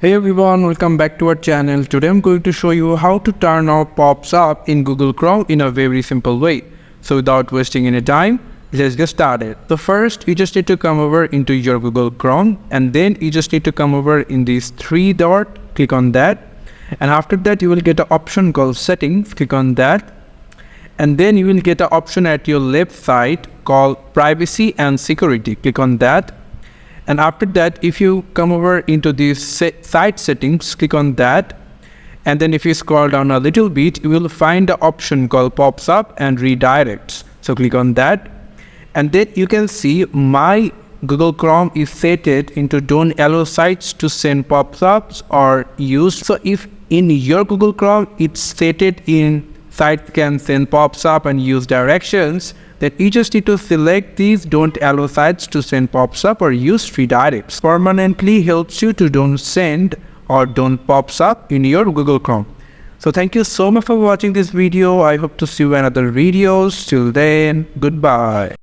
Hey everyone, welcome back to our channel. Today I'm going to show you how to turn off pop-up in Google Chrome in a very simple way. So without wasting any time, let's get started. So first, you just need to come over into your Google Chrome, and then you just need to come over in this three dot, click on that. And after that, you will get an option called settings, click on that. And then you will get an option at your left side called privacy and security, click on that. And after that, if you come over into these site settings, click on that. And then if you scroll down a little bit, you will find the option called pops up and redirects. So click on that. And then you can see my Google Chrome is set it into don't allow sites to send pop-ups or use. So if in your Google Chrome, it's set it in sites can send pop-up and use directions, then you just need to select these don't allow sites to send pop-up or use redirects. Permanently helps you to don't send or don't pop-up in your Google Chrome. So thank you so much for watching this video. I hope to see you in other videos. Till then, goodbye.